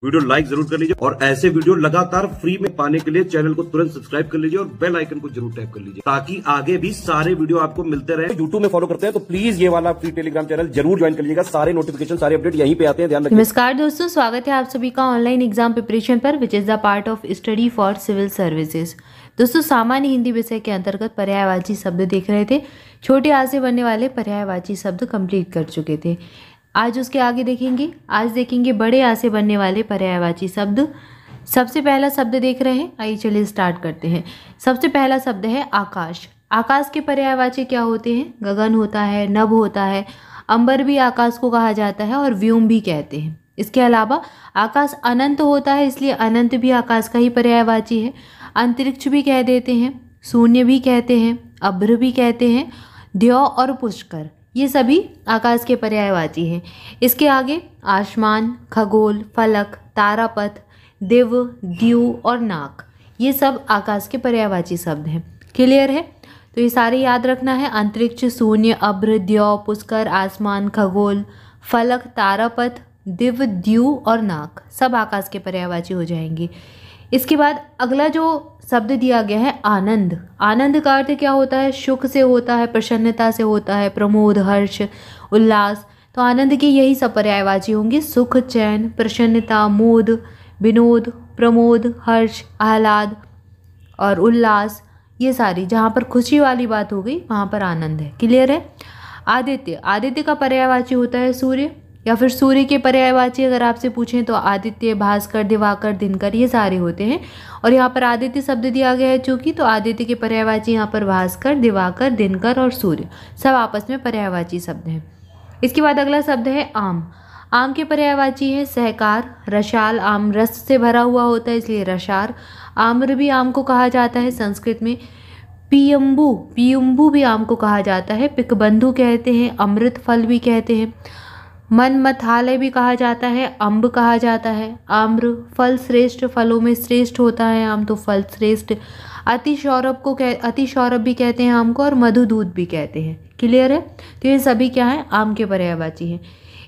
Video like जरूर कर लीजिए और ऐसे वीडियो लगातार फ्री में पाने के लिए चैनल को तुरंत सब्सक्राइब कर लीजिए और बेल आइकन को जरूर टैप कर लीजिए ताकि आगे भी सारे वीडियो आपको मिलते रहे। यूट्यूब में फॉलो करते हैं तो प्लीज ये वाला फ्री टेलीग्राम चैनल जरूर ज्वाइन कर लीजिएगा। सारे नोटिफिकेशन सारे अपडेट यहीं पे आते हैं, ध्यान रखिए। नमस्कार दोस्तों, स्वागत है आप सभी का ऑनलाइन एग्जाम प्रिपरेशन पर which is the part of study for civil services. दोस्तों, सामान्य हिंदी विषय के अंतर्गत पर्यायवाची शब्द देख रहे थे। छोटे आ से बनने वाले पर्यायवाची शब्द कंप्लीट कर चुके थे। आज उसके आगे देखेंगे। आज देखेंगे बड़े आ से बनने वाले पर्यायवाची शब्द। सबसे पहला शब्द देख रहे हैं, आइए चलिए स्टार्ट करते हैं। सबसे पहला शब्द है आकाश। आकाश के पर्यायवाची क्या होते हैं? गगन होता है, नभ होता है, अंबर भी आकाश को कहा जाता है और व्योम भी कहते हैं। इसके अलावा आकाश अनंत होता है, इसलिए अनंत भी आकाश का ही पर्यायवाची है। अंतरिक्ष भी कह देते हैं, शून्य भी कहते हैं, अभ्र भी कहते हैं, द्यौ और पुष्कर, ये सभी आकाश के पर्यायवाची हैं। इसके आगे आसमान, खगोल, फलक, तारापथ, दिव, द्यू और नाक, ये सब आकाश के पर्यायवाची शब्द हैं। क्लियर है? तो ये सारे याद रखना है। अंतरिक्ष, शून्य, अभ्र, द्यौ, पुष्कर, आसमान, खगोल, फलक, तारापथ, दिव, द्यू और नाक सब आकाश के पर्यायवाची हो जाएंगे। इसके बाद अगला जो शब्द दिया गया है आनंद। आनंद का अर्थ क्या होता है? सुख से होता है, प्रसन्नता से होता है, प्रमोद, हर्ष, उल्लास। तो आनंद के यही सब पर्यायवाची होंगे, सुख, चैन, प्रसन्नता, मोद, विनोद, प्रमोद, हर्ष, आह्लाद और उल्लास। ये सारी जहाँ पर खुशी वाली बात हो गई वहाँ पर आनंद है। क्लियर है? आदित्य। आदित्य का पर्यायवाची होता है सूर्य, या फिर सूर्य के पर्यायवाची अगर आपसे पूछें तो आदित्य, भास्कर, दिवाकर, दिनकर, ये सारे होते हैं। और यहाँ पर आदित्य शब्द दिया गया है चूंकि, तो आदित्य के पर्यायवाची यहाँ पर भास्कर, दिवाकर, दिनकर और सूर्य सब आपस में पर्यायवाची शब्द हैं। इसके बाद अगला शब्द है आम। आम के पर्यायवाची है सहकार, रसाल। आम रस से भरा हुआ होता है इसलिए रसार। आम्र भी आम को कहा जाता है संस्कृत में। पियम्बू, पियुम्बू भी आम को कहा जाता है। पिकबंधु कहते हैं, अमृत फल भी कहते हैं। मनमथालय भी कहा जाता है, अम्ब कहा जाता है। आम्र फल श्रेष्ठ, फलों में श्रेष्ठ होता है आम, तो फल श्रेष्ठ। अति सौरभ भी कहते हैं आम को, और मधुदूत भी कहते हैं। क्लियर है? तो ये सभी क्या है? आम के पर्यायवाची हैं।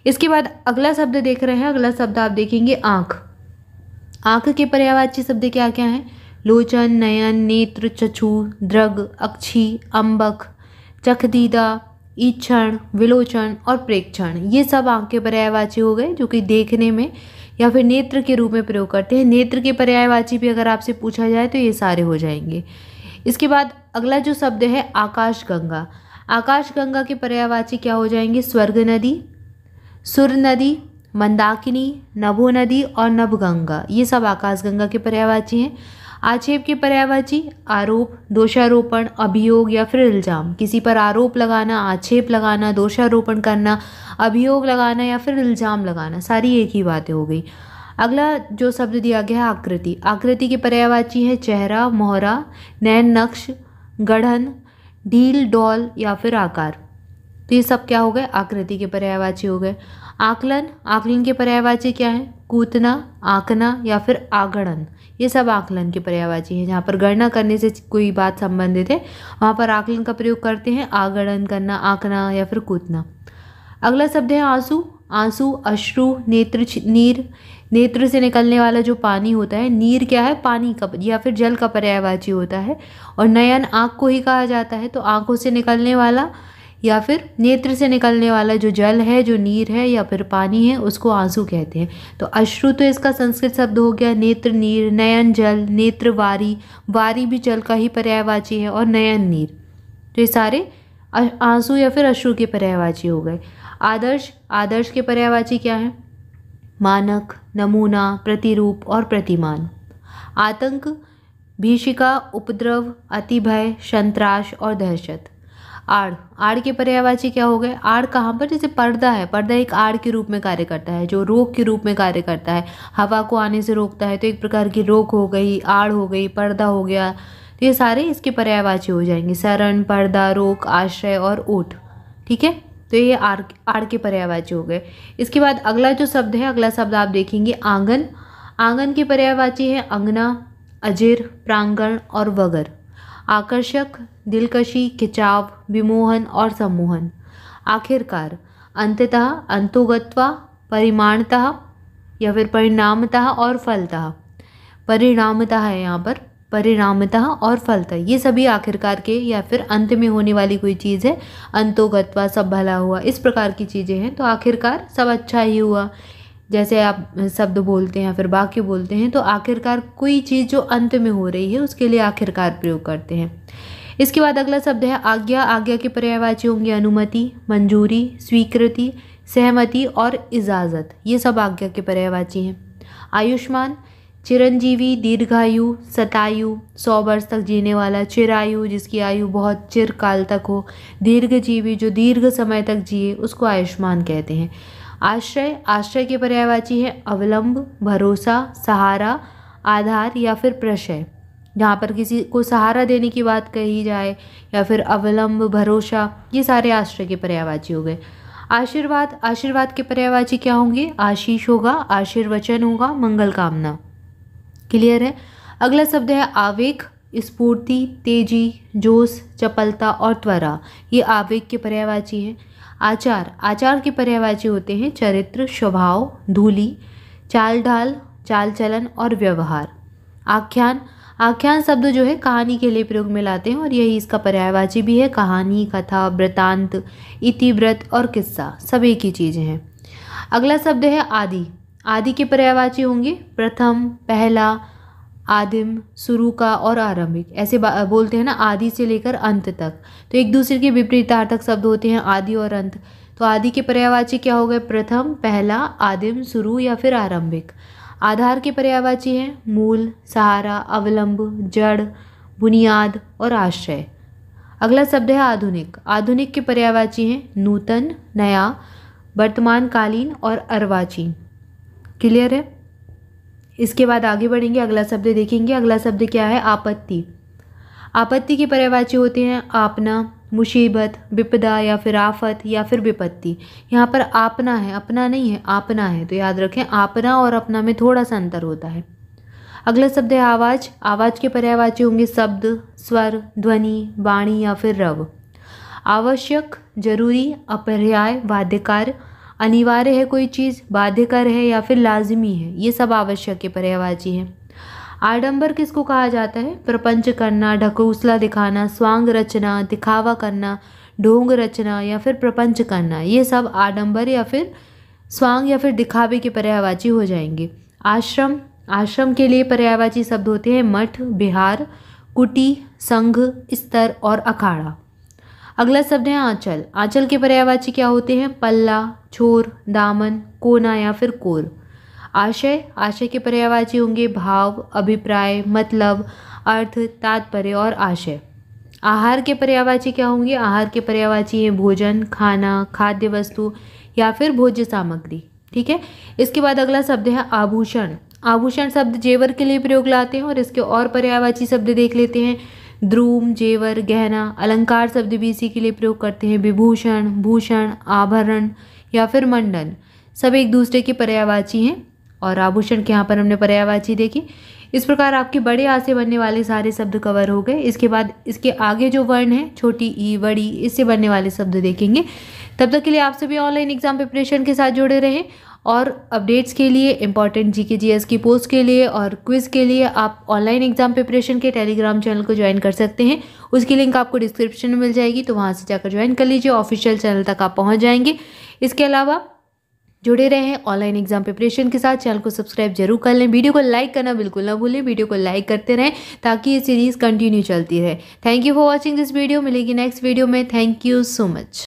इसके बाद अगला शब्द देख रहे हैं। अगला शब्द आप देखेंगे आँख। आँख के पर्यायवाची शब्द क्या क्या हैं? लोचन, नयन, नेत्र, चक्षु, दृग, अक्षी, अम्बक, चखदीदा, ईक्षण, विलोचन और प्रेक्षण, ये सब आँख के पर्यायवाची हो गए, जो कि देखने में या फिर नेत्र के रूप में प्रयोग करते हैं। नेत्र के पर्यायवाची भी अगर आपसे पूछा जाए तो ये सारे हो जाएंगे। इसके बाद अगला जो शब्द है आकाश गंगा। आकाश गंगा के पर्यायवाची क्या हो जाएंगे? स्वर्ग नदी, सुर नदी, मंदाकिनी, नभो नदी और नभगंगा, ये सब आकाश गंगा के पर्यायवाची हैं। आक्षेप के पर्यायवाची आरोप, दोषारोपण, अभियोग या फिर इल्जाम। किसी पर आरोप लगाना, आक्षेप लगाना, दोषारोपण करना, अभियोग लगाना या फिर इल्जाम लगाना, सारी एक ही बातें हो गई। अगला जो शब्द दिया गया है आकृति। आकृति के पर्यायवाची है चेहरा, मोहरा, नैन नक्श, गढ़न, ढील, डौल या फिर आकार। तो ये सब क्या हो गए? आकृति के पर्यायवाची हो गए। आकलन। आकलन के पर्यायवाची क्या है? कूतना, आंकना या फिर आगणन, ये सब आकलन के पर्यायवाची हैं। जहाँ पर गणना करने से कोई बात संबंधित है वहाँ पर आकलन का प्रयोग करते हैं, आगणन करना, आंकना या फिर कूदना। अगला शब्द है आंसू। आंसू, अश्रु, नेत्र, नीर, नेत्र से निकलने वाला जो पानी होता है। नीर क्या है? पानी का या फिर जल का पर्यायवाची होता है। और नयन आँख को ही कहा जाता है, तो आँखों से निकलने वाला या फिर नेत्र से निकलने वाला जो जल है, जो नीर है या फिर पानी है, उसको आंसू कहते हैं। तो अश्रु तो इसका संस्कृत शब्द हो गया, नेत्र नीर, नयन जल, नेत्र वारी, वारी भी जल का ही पर्यायवाची है, और नयन नीर, तो ये सारे आंसू या फिर अश्रु के पर्यायवाची हो गए। आदर्श। आदर्श के पर्यायवाची क्या है? मानक, नमूना, प्रतिरूप और प्रतिमान। आतंक, भीषिका, उपद्रव, अतिभय, संत्रास और दहशत। आड़। आड़ के पर्यायवाची क्या हो गए? आड़ कहाँ पर? जैसे पर्दा है, पर्दा एक आड़ के रूप में कार्य करता है, जो रोक के रूप में कार्य करता है, हवा को आने से रोकता है, तो एक प्रकार की रोक हो गई, आड़ हो गई, पर्दा हो गया। तो ये सारे इसके पर्यायवाची हो जाएंगे, शरण, पर्दा, रोक, आश्रय और ऊट। ठीक है? तो ये आड़ के पर्यायवाची हो गए। इसके बाद अगला जो शब्द है, अगला शब्द आप देखेंगे आंगन। आंगन की पर्यायवाची है अंगना, अजिर, प्रांगण और वगर। आकर्षक, दिलकशी, खिंचाव, विमोहन और सम्मोहन। आखिरकार, अंततः, अंतोगत्वा, परिमाणतः, या फिर परिणामतः और फलतः। परिणामतः है यहाँ पर, परिणामतः और फलतः, ये सभी आखिरकार के या फिर अंत में होने वाली कोई चीज़ है। अंतो गत्वा, सब भला हुआ, इस प्रकार की चीज़ें हैं, तो आखिरकार सब अच्छा ही हुआ। जैसे आप शब्द बोलते हैं या फिर वाक्य बोलते हैं तो आखिरकार कोई चीज़ जो अंत में हो रही है उसके लिए आखिरकार प्रयोग करते हैं। इसके बाद अगला शब्द है आज्ञा। आज्ञा के पर्यायवाची होंगे अनुमति, मंजूरी, स्वीकृति, सहमति और इजाज़त, ये सब आज्ञा के पर्यायवाची हैं। आयुष्मान, चिरंजीवी, दीर्घायु, शतायु, 100 वर्ष तक जीने वाला, चिरायु जिसकी आयु बहुत चिरकाल तक हो, दीर्घजीवी जो दीर्घ समय तक जिए उसको आयुष्मान कहते हैं। आश्रय, आश्रय के पर्यायवाची है अवलंब, भरोसा, सहारा, आधार या फिर प्रशय। जहाँ पर किसी को सहारा देने की बात कही जाए या फिर अवलंब, भरोसा, ये सारे आश्रय के पर्यायवाची हो गए। आशीर्वाद, आशीर्वाद के पर्यायवाची क्या होंगे? आशीष होगा, आशीर्वचन होगा, मंगल कामना। क्लियर है। अगला शब्द है आवेग। स्फूर्ति, तेजी, जोश, चपलता और त्वरा, ये आवेग के पर्यायवाची हैं। आचार, आचार के पर्यायवाची होते हैं चरित्र, स्वभाव, धूली, चाल ढाल, चाल चलन और व्यवहार। आख्यान, आख्यान शब्द जो है कहानी के लिए प्रयोग में लाते हैं और यही इसका पर्यायवाची भी है। कहानी, कथा, वृतांत, इतिवृत्त और किस्सा, सब एक ही चीज़ें हैं। अगला शब्द है आदि। आदि के पर्यायवाची होंगे प्रथम, पहला, आदिम, शुरू का और आरंभिक। ऐसे बोलते हैं ना, आदि से लेकर अंत तक, तो एक दूसरे के विपरीतार्थक शब्द होते हैं आदि और अंत। तो आदि के पर्यायवाची क्या हो गए? प्रथम, पहला, आदिम, शुरू या फिर आरंभिक। आधार के पर्यायवाची हैं मूल, सहारा, अवलंब, जड़, बुनियाद और आश्रय। अगला शब्द है आधुनिक। आधुनिक के पर्यायवाची हैं नूतन, नया, वर्तमानकालीन और अर्वाचीन। क्लियर है। इसके बाद आगे बढ़ेंगे, अगला शब्द देखेंगे। अगला शब्द क्या है? आपत्ति। आपत्ति के पर्यायवाची होते हैं आपना, मुसीबत, विपदा या फिर आफत या फिर विपत्ति। यहाँ पर आपना है, अपना नहीं है, आपना है, तो याद रखें आपना और अपना में थोड़ा सा अंतर होता है। अगला शब्द है आवाज़। आवाज़ के पर्यायवाची होंगे शब्द, स्वर, ध्वनि, वाणी या फिर रव। आवश्यक, जरूरी, अपरिहार्य, बाध्यकार, अनिवार्य है कोई चीज़, बाध्यकर है या फिर लाजिमी है, ये सब आवश्यक के पर्यायवाची हैं। आडंबर किसको कहा जाता है? प्रपंच करना, ढकोसला दिखाना, स्वांग रचना, दिखावा करना, ढोंग रचना या फिर प्रपंच करना, ये सब आडंबर या फिर स्वांग या फिर दिखावे के पर्यायवाची हो जाएंगे। आश्रम, आश्रम के लिए पर्यायवाची शब्द होते हैं मठ, विहार, कुटी, संघ, स्तर और अखाड़ा। अगला शब्द है आंचल। आंचल के पर्यायवाची क्या होते हैं? पल्ला, छोर, दामन, कोना या फिर कोर। आशय, आशय के पर्यायवाची होंगे भाव, अभिप्राय, मतलब, अर्थ, तात्पर्य और आशय। आहार के पर्यायवाची क्या होंगे? आहार के पर्यायवाची हैं भोजन, खाना, खाद्य वस्तु या फिर भोज्य सामग्री। ठीक है। इसके बाद अगला शब्द है आभूषण। आभूषण शब्द जेवर के लिए प्रयोग लाते हैं और इसके और पर्यायवाची शब्द देख लेते हैं। द्रुम, जेवर, गहना। अलंकार शब्द भी इसी के लिए प्रयोग करते हैं विभूषण, भूषण, आभरण या फिर मंडन, सब एक दूसरे के पर्यायवाची हैं और आभूषण के यहाँ पर हमने पर्यायवाची देखी। इस प्रकार आपके बड़े आ से बनने वाले सारे शब्द कवर हो गए। इसके बाद इसके आगे जो वर्ण है छोटी ई, बड़ी, इससे बनने वाले शब्द देखेंगे। तब तक के लिए आप सभी ऑनलाइन एग्जाम प्रिपरेशन के साथ जुड़े रहें और अपडेट्स के लिए, इंपॉर्टेंट जीके जीएस की पोस्ट के लिए और क्विज़ के लिए आप ऑनलाइन एग्जाम प्रिपरेशन के टेलीग्राम चैनल को ज्वाइन कर सकते हैं। उसकी लिंक आपको डिस्क्रिप्शन में मिल जाएगी, तो वहाँ से जाकर ज्वाइन कर लीजिए। ऑफिशियल चैनल तक आप पहुँच जाएंगे। इसके अलावा जुड़े रहें ऑनलाइन एग्जाम प्रिपरेशन के साथ। चैनल को सब्सक्राइब जरूर कर लें। वीडियो को लाइक करना बिल्कुल ना भूलें। वीडियो को लाइक करते रहें ताकि ये सीरीज़ कंटिन्यू चलती रहे। Thank you for watching this video. मिलेगी नेक्स्ट वीडियो में। Thank you so much.